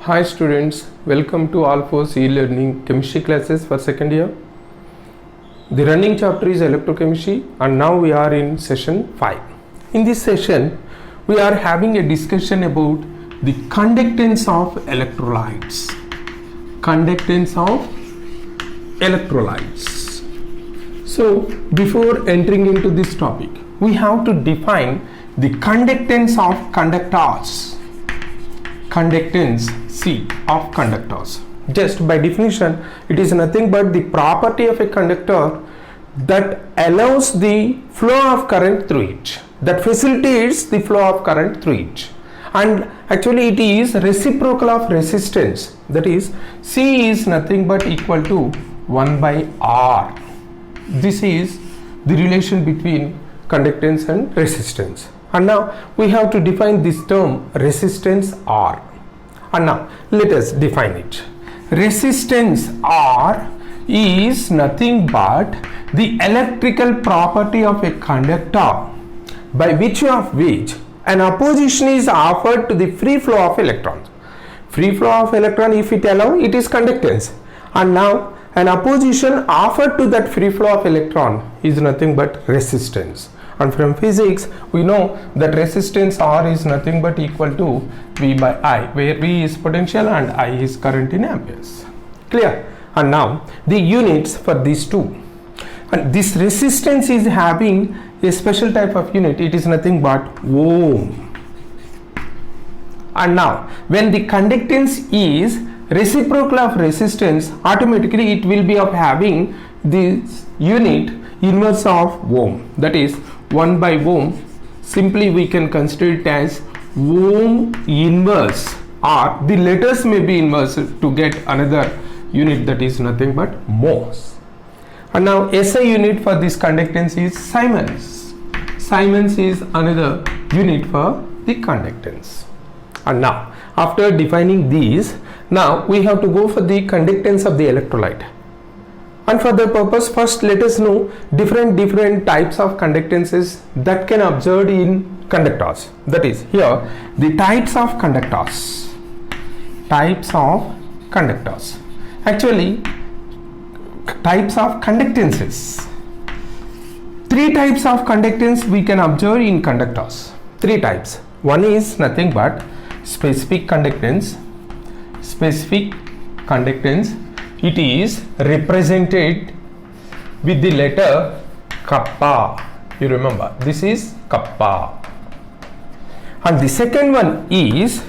Hi students, welcome to All4 e-learning chemistry classes for second year. The running chapter is electrochemistry and now we are in session 5. In this session, we are having a discussion about the conductance of electrolytes. Conductance of electrolytes. So, before entering into this topic, we have to define the conductance of conductors. Conductance C of conductors. Just by definition, it is nothing but the property of a conductor that allows the flow of current through it, that facilitates the flow of current through it. And actually it is reciprocal of resistance, that is C is nothing but equal to 1 by R. This is the relation between conductance and resistance. And now we have to define this term resistance R. And now let us define it. Resistance R is nothing but the electrical property of a conductor by virtue of which an opposition is offered to the free flow of electrons. Free flow of electron, if it allows, it is conductance. And now an opposition offered to that free flow of electron is nothing but resistance. And from physics, we know that resistance R is nothing but equal to V by I, where V is potential and I is current in amperes. Clear? And now the units for these two. And this resistance is having a special type of unit. It is nothing but ohm. And now when the conductance is reciprocal of resistance, automatically it will be of having this unit inverse of ohm, that is 1 by ohm. Simply we can consider it as ohm inverse, or the letters may be inverse to get another unit, that is nothing but mhos. And now SI unit for this conductance is Siemens. Siemens is another unit for the conductance. And now after defining these, now we have to go for the conductance of the electrolyte. And for that purpose, first let us know different types of conductances that can observed in conductors. That is here the types of conductors. Types of conductors. Actually, types of conductances. Three types of conductance we can observe in conductors. Three types. One is nothing but specific conductance. Specific conductance. It is represented with the letter kappa. You remember, this is kappa. And the second one is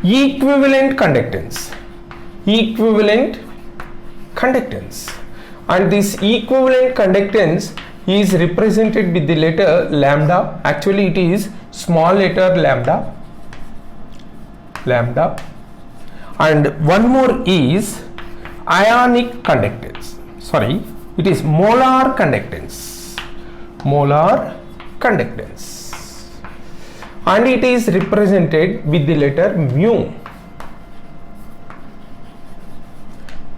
equivalent conductance. Equivalent conductance. And this equivalent conductance is represented with the letter lambda. Actually it is small letter lambda. Lambda. And one more is ionic conductance. Sorry, it is molar conductance. Molar conductance. And it is represented with the letter mu.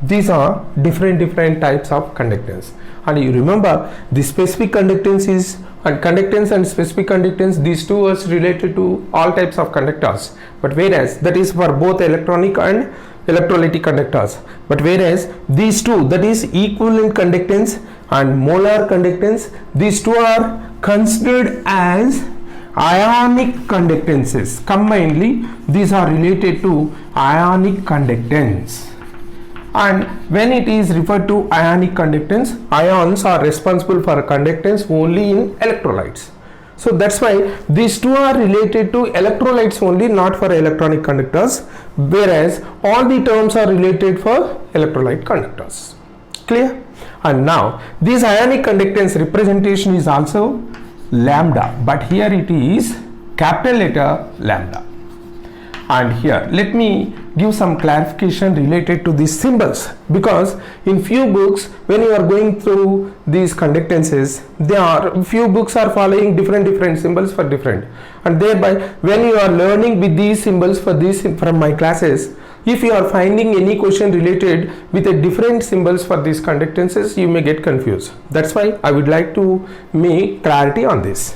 These are different types of conductance. And you remember the specific conductance is, and conductance and specific conductance, these two are related to all types of conductors. But whereas that is for both electronic and electrolytic conductors. But whereas these two, that is equivalent conductance and molar conductance, these two are considered as ionic conductances. Combinedly, these are related to ionic conductance. And when it is referred to ionic conductance, ions are responsible for conductance only in electrolytes. So that's why these two are related to electrolytes only, not for electronic conductors, whereas all the terms are related for electrolyte conductors. Clear? And now this ionic conductance representation is also lambda, but here it is capital letter lambda. And here let me give some clarification related to these symbols, because in few books when you are going through these conductances, there are few books are following different symbols for different, and thereby when you are learning with these symbols for these from my classes, if you are finding any question related with a different symbols for these conductances, you may get confused. That's why I would like to make clarity on this.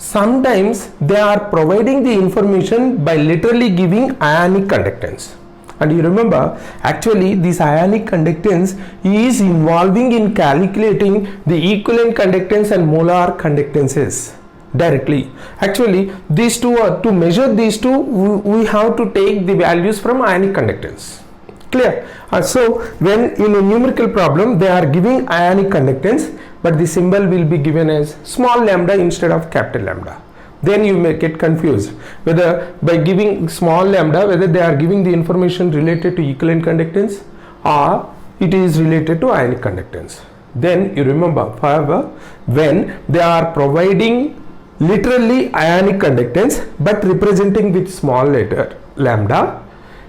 Sometimes they are providing the information by literally giving ionic conductance. And you remember, actually this ionic conductance is involving in calculating the equivalent conductance and molar conductances directly. Actually these two are, to measure these two we have to take the values from ionic conductance. Clear? So when in a numerical problem they are giving ionic conductance, but the symbol will be given as small lambda instead of capital lambda. Then you may get confused whether by giving small lambda whether they are giving the information related to equivalent conductance or it is related to ionic conductance. Then you remember, however, when they are providing literally ionic conductance but representing with small letter lambda,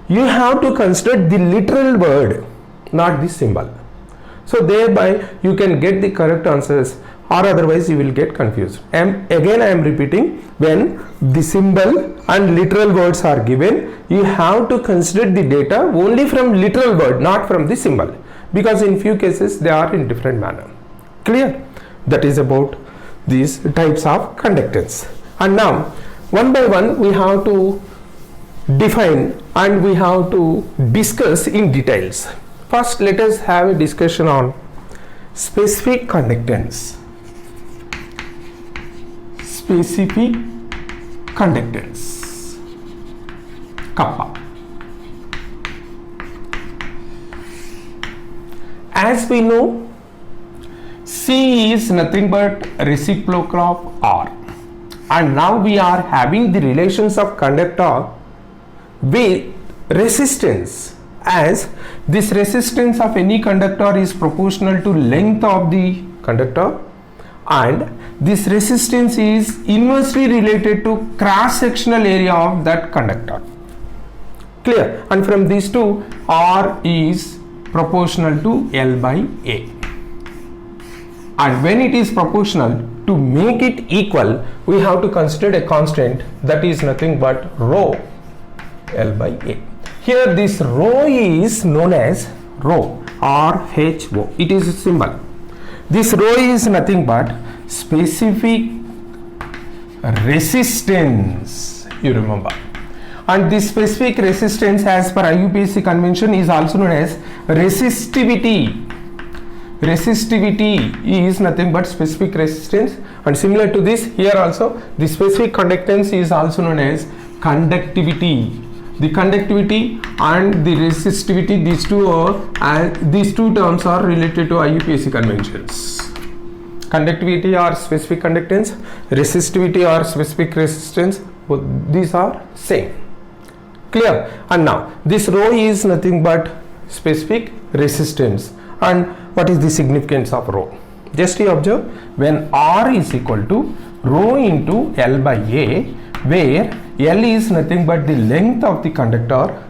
you have to consider the literal word, not the symbol. So thereby you can get the correct answers, or otherwise you will get confused. And again I am repeating, when the symbol and literal words are given, you have to consider the data only from literal word, not from the symbol, because in few cases they are in different manner. Clear? That is about these types of conductance. And now one by one we have to define and we have to discuss in details. First let us have a discussion on specific conductance. Specific conductance, kappa. As we know, C is nothing but reciprocal of R, and now we are having the relations of conductor with resistance, as this resistance of any conductor is proportional to length of the conductor, and this resistance is inversely related to cross-sectional area of that conductor. Clear? And from these two, R is proportional to L by A. And when it is proportional, to make it equal, we have to consider a constant that is nothing but rho L by A. Here this rho is known as rho, R-H-O. It is a symbol. This rho is nothing but specific resistance, you remember. And this specific resistance as per IUPAC convention is also known as resistivity. Resistivity is nothing but specific resistance, and similar to this, here also the specific conductance is also known as conductivity. The conductivity and the resistivity, these two terms are related to IUPAC conventions. Conductivity or specific conductance, resistivity or specific resistance, both these are same. Clear? And now this rho is nothing but specific resistance. And what is the significance of rho? Just you observe, when R is equal to rho into L by A, where L is nothing but the length of the conductor,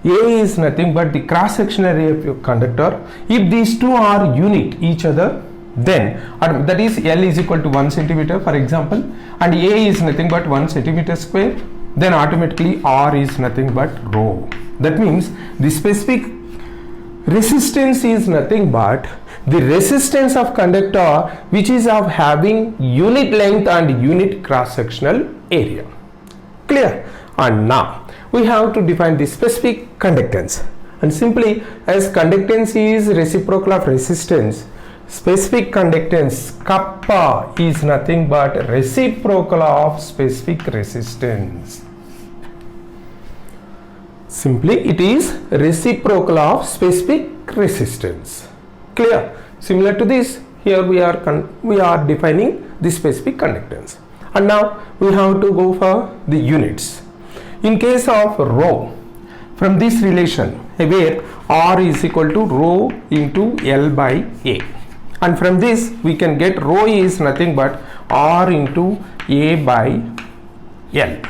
A is nothing but the cross-sectional area of your conductor. If these two are unit each other, then that is L is equal to 1 centimeter for example, and A is nothing but 1 centimeter square, then automatically R is nothing but rho. That means the specific resistance is nothing but the resistance of conductor which is of having unit length and unit cross-sectional area. Clear? And now we have to define the specific conductance, and simply as conductance is reciprocal of resistance, specific conductance kappa is nothing but reciprocal of specific resistance. Simply it is reciprocal of specific resistance. Clear? Similar to this, here we are defining the specific conductance. And now we have to go for the units. In case of rho, from this relation where R is equal to rho into L by A, and from this we can get rho is nothing but R into A by L,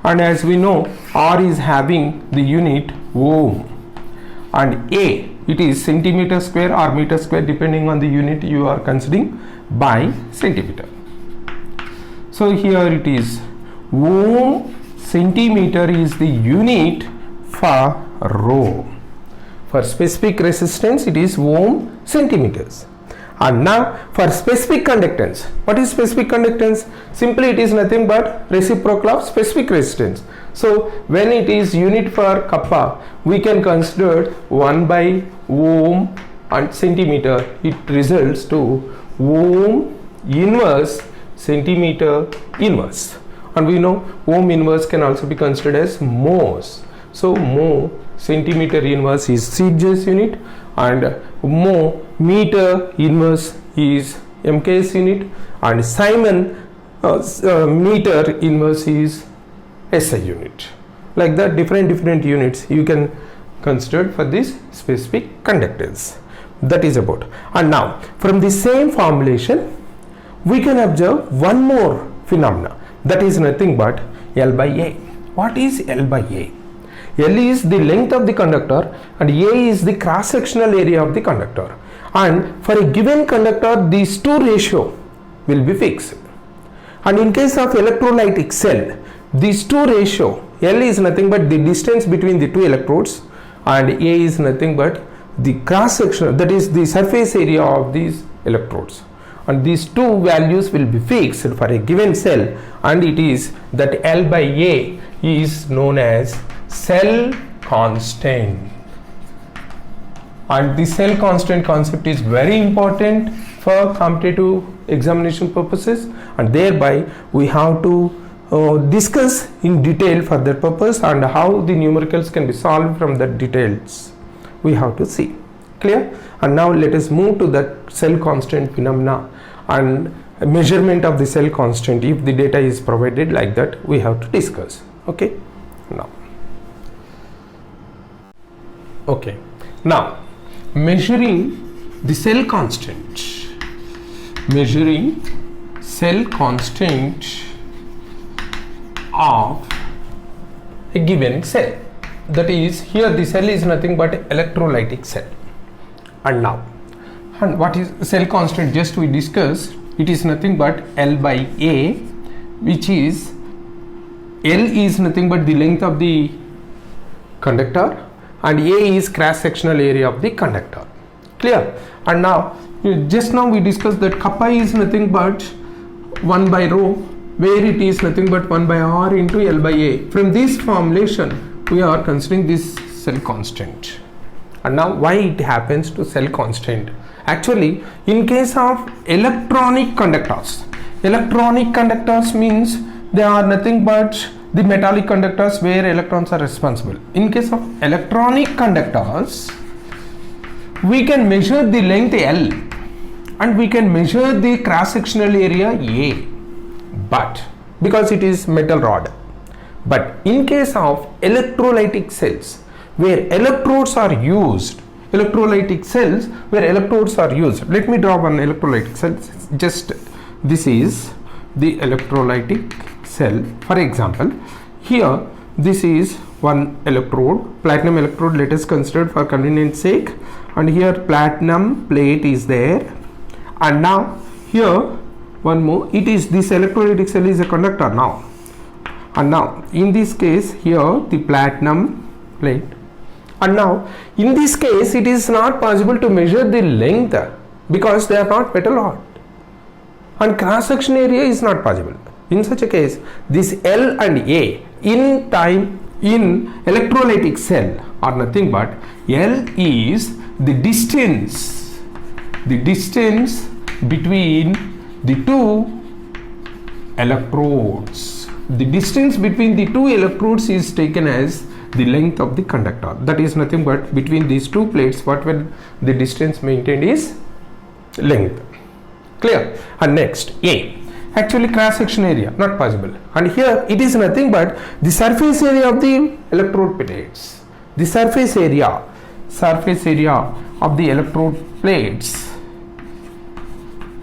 and as we know R is having the unit ohm, and A it is centimeter square or meter square depending on the unit you are considering by centimeter. So here it is ohm centimeter is the unit for rho. For specific resistance it is ohm centimeters. And now for specific conductance, what is specific conductance? Simply it is nothing but reciprocal of specific resistance. So when it is unit for kappa, we can consider 1 by ohm and centimeter. It results to ohm inverse centimeter inverse, and we know ohm inverse can also be considered as mhos. So mho centimeter inverse is CJ's unit, and mho meter inverse is MKS unit, and Simon meter inverse is SI unit. Like that, different units you can consider for this specific conductance. That is about. And now from the same formulation we can observe one more phenomena, that is nothing but L by A. What is L by A? L is the length of the conductor and A is the cross sectional area of the conductor, and for a given conductor these two ratio will be fixed. And in case of electrolytic cell, these two ratio, L is nothing but the distance between the two electrodes and A is nothing but the cross section, that is the surface area of these electrodes, and these two values will be fixed for a given cell, and it is that L by A is known as cell constant. And the cell constant concept is very important for competitive examination purposes, and thereby we have to discuss in detail for that purpose, and how the numericals can be solved from the details we have to see. Clear? And now let us move to that cell constant phenomena and measurement of the cell constant. If the data is provided like that, we have to discuss. Okay, now measuring the cell constant, measuring cell constant of a given cell. That is, here the cell is nothing but electrolytic cell. And now, and what is cell constant? Just we discussed, it is nothing but L by A, which is L is nothing but the length of the conductor and A is cross sectional area of the conductor. Clear? And now, just now we discussed that kappa is nothing but 1 by rho, where it is nothing but 1 by R into L by A. From this formulation we are considering this cell constant. And now why it happens to cell constant? Actually, in case of electronic conductors means they are nothing but the metallic conductors where electrons are responsible. In case of electronic conductors, we can measure the length L and we can measure the cross sectional area A, but because it is metal rod. But in case of electrolytic cells where electrodes are used, let me draw one electrolytic cell. Just this is the electrolytic cell. For example, here this is one electrode, platinum electrode, let us consider for convenience sake, and here platinum plate is there, and now here one more, it is this electrolytic cell is a conductor now. And now in this case here the platinum plate, and now in this case it is not possible to measure the length because they are not metal rod, and cross section area is not possible. In such a case, this L and A in time in electrolytic cell are nothing but L is the distance between the two electrodes. The distance between the two electrodes is taken as the length of the conductor. That is nothing but between these two plates, what will the distance maintained is length. Clear? And next A, actually cross section area not possible, and here it is nothing but the surface area of the electrode plates. The surface area of the electrode plates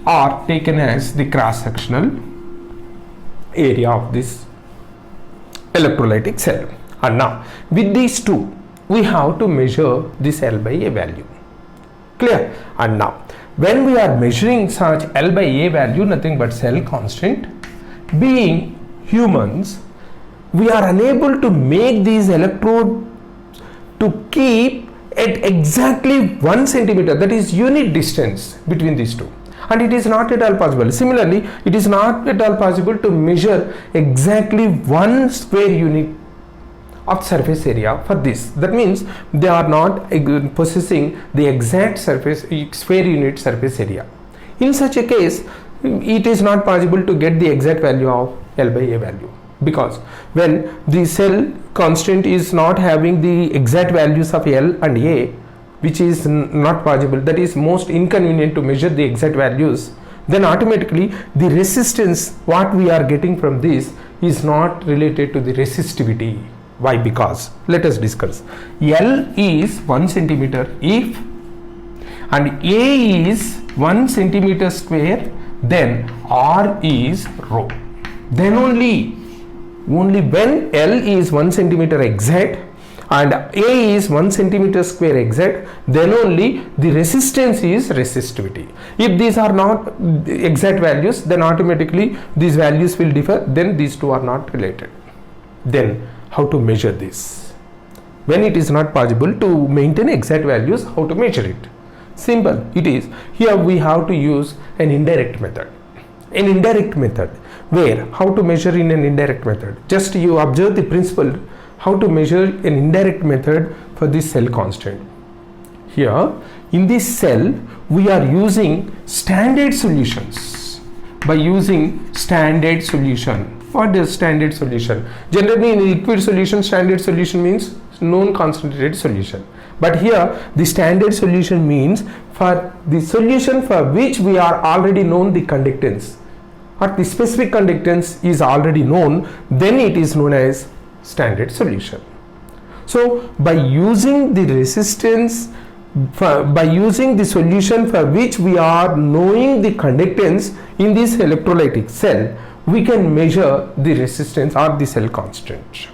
are taken as the cross sectional area of this electrolytic cell. And now with these two we have to measure this L by A value. Clear? And now when we are measuring such L by A value, nothing but cell constant, being humans, we are unable to make these electrodes to keep at exactly 1 centimeter, that is unit distance between these two, and it is not at all possible. Similarly, it is not at all possible to measure exactly 1 square unit of surface area for this. That means they are not possessing the exact surface square unit surface area. In such a case, it is not possible to get the exact value of L by A value, because when the cell constant is not having the exact values of L and A, which is not possible, that is most inconvenient to measure the exact values, then automatically the resistance what we are getting from this is not related to the resistivity. Why? Because let us discuss. L is 1 centimeter if and A is 1 centimeter square, then R is rho. Then only when L is 1 centimeter exact and A is 1 centimeter square exact, then only the resistance is resistivity. If these are not exact values, then automatically these values will differ, then these two are not related. Then how to measure this? When it is not possible to maintain exact values, how to measure it? Simple it is. Here we have to use an indirect method. An indirect method, where how to measure in an indirect method? Just you observe the principle how to measure an indirect method for this cell constant. Here in this cell we are using standard solutions. By using standard solution, what is standard solution? Generally in liquid solution, standard solution means known concentrated solution. But here the standard solution means for the solution for which we are already known the conductance, or the specific conductance is already known, then it is known as standard solution. So by using the resistance, by using the solution for which we are knowing the conductance in this electrolytic cell, we can measure the resistance or the cell constant.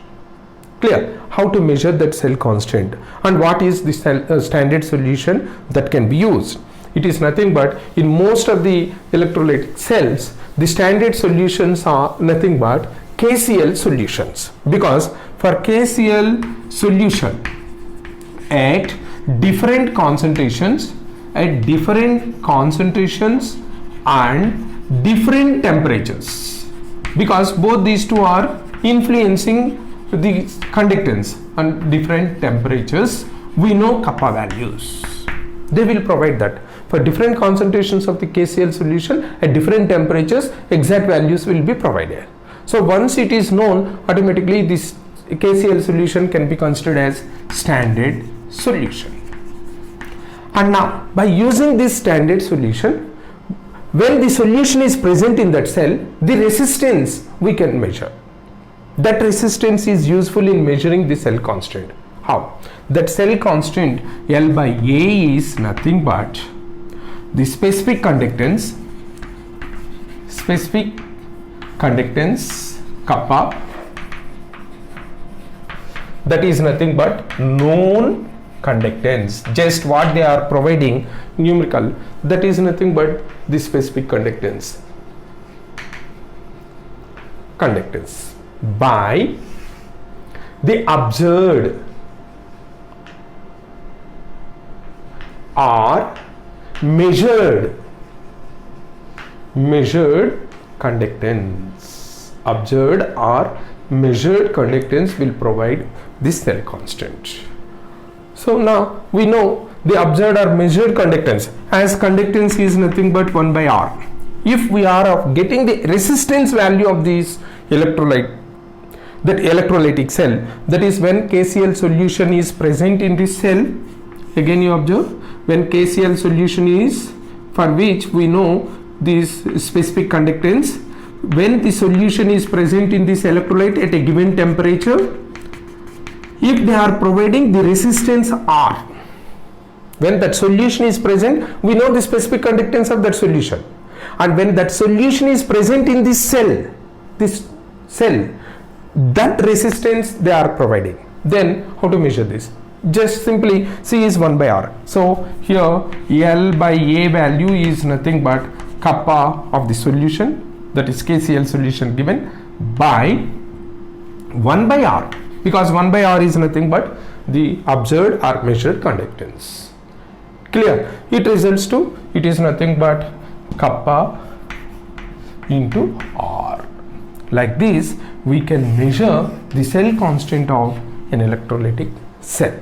Clear? How to measure that cell constant and what is the standard solution that can be used? It is nothing but in most of the electrolytic cells, the standard solutions are nothing but KCl solutions, because for KCl solution at different concentrations and different different temperatures, because both these two are influencing the conductance and different temperatures, we know kappa values. They will provide that for different concentrations of the KCl solution at different temperatures, exact values will be provided. So once it is known, automatically this KCl solution can be considered as standard solution. And now by using this standard solution, when the solution is present in that cell, the resistance we can measure. That resistance is useful in measuring the cell constant. How? That cell constant L by A is nothing but the specific conductance kappa, that is nothing but known conductance. Just what they are providing numerical, that is nothing but the specific conductance by the observed or measured conductance. Observed or measured conductance will provide this cell constant. So now we know the observed or measured conductance, as conductance is nothing but 1 by R. If we are of getting the resistance value of this electrolyte, that electrolytic cell, that is when KCl solution is present in this cell, again you observe, when KCl solution is for which we know this specific conductance, when the solution is present in this electrolyte at a given temperature, if they are providing the resistance R, when that solution is present, we know the specific conductance of that solution, and when that solution is present in this cell, that resistance they are providing. Then how to measure this? Just simply C is 1 by R. So here L by A value is nothing but kappa of the solution, that is KCl solution, given by 1 by R, because 1 by R is nothing but the observed or measured conductance. Clear? It results to, it is nothing but kappa into R. Like this we can measure the cell constant of an electrolytic cell.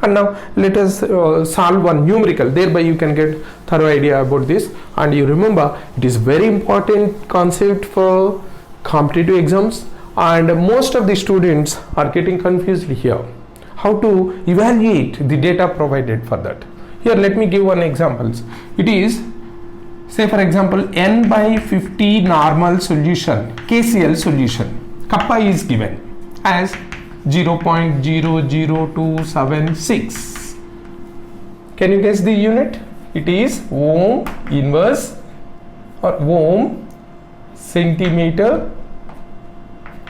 And now let us solve one numerical, thereby you can get thorough idea about this. And you remember, it is very important concept for competitive exams, and most of the students are getting confused here how to evaluate the data provided for that. Here let me give one examples. It is, say for example, n by 50 normal solution, KCl solution, kappa is given as 0.00276. Can you guess the unit? It is ohm inverse or ohm centimeter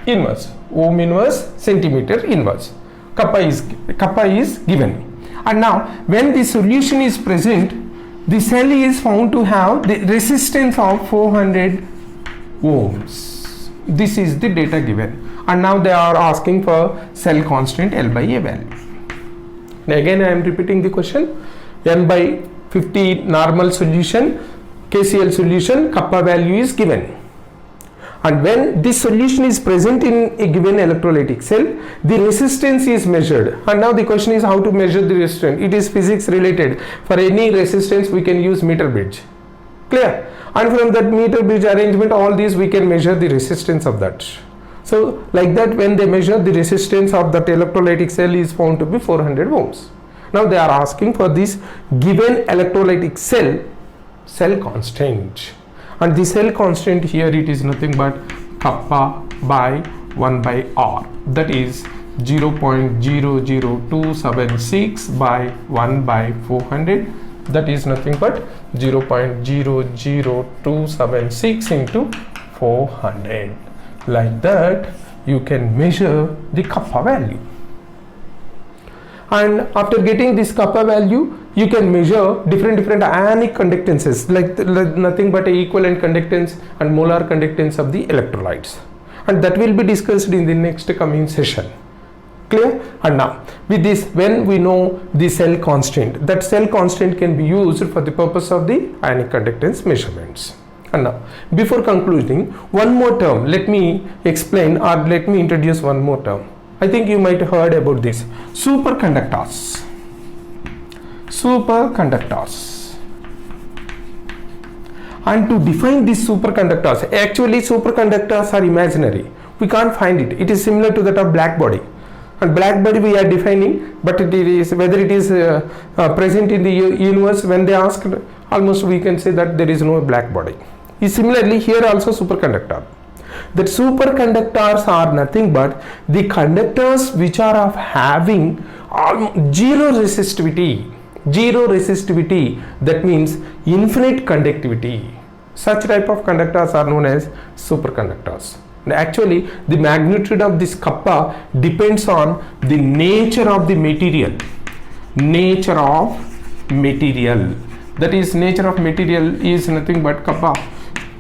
inverse. Ohm inverse centimeter inverse. Kappa is given. And now when the solution is present, the cell is found to have the resistance of 400 ohms. This is the data given. And now they are asking for cell constant L by A value. Now again I am repeating the question. N by 50 normal solution, KCl solution, kappa value is given. And when this solution is present in a given electrolytic cell, the resistance is measured. And now the question is how to measure the resistance. It is physics related. For any resistance we can use meter bridge. Clear? And from that meter bridge arrangement, all these we can measure the resistance of that. So like that, when they measure, the resistance of that electrolytic cell is found to be 400 ohms. Now they are asking for this given electrolytic cell constant. And the cell constant here, it is nothing but kappa by 1 by R, that is 0.00276 by 1 by 400, that is nothing but 0.00276 into 400. Like that you can measure the kappa value. And after getting this kappa value, you can measure different ionic conductances, like nothing but a equivalent conductance and molar conductance of the electrolytes, and that will be discussed in the next coming session. Clear? And now with this, when we know the cell constant, that cell constant can be used for the purpose of the ionic conductance measurements. And now before concluding, one more term let me explain, or let me introduce one more term. I think you might have heard about this, superconductors. Superconductors. And to define these superconductors, actually superconductors are imaginary. We can't find it. It is similar to that of black body. And black body we are defining, but it is whether it is present in the universe. When they ask, almost we can say that there is no black body. Similarly here also superconductor. That superconductors are nothing but the conductors which are of having zero resistivity. Zero resistivity, that means infinite conductivity. Such type of conductors are known as superconductors. And actually the magnitude of this kappa depends on the nature of the material. Nature of material. That is, nature of material is nothing but kappa.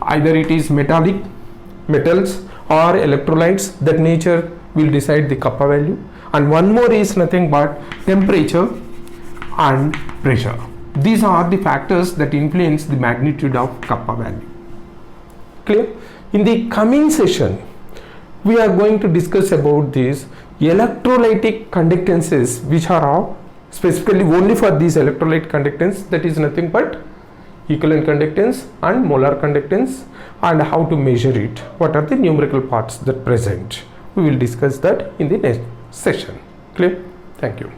Either it is metals or electrolytes, that nature will decide the kappa value. And one more is nothing but temperature and pressure. These are the factors that influence the magnitude of kappa value. Clear? In the coming session, we are going to discuss about these electrolytic conductances, which are of specifically only for these electrolyte conductance, that is nothing but equivalent conductance and molar conductance, and how to measure it. What are the numerical parts that present? We will discuss that in the next session. Clear? Thank you.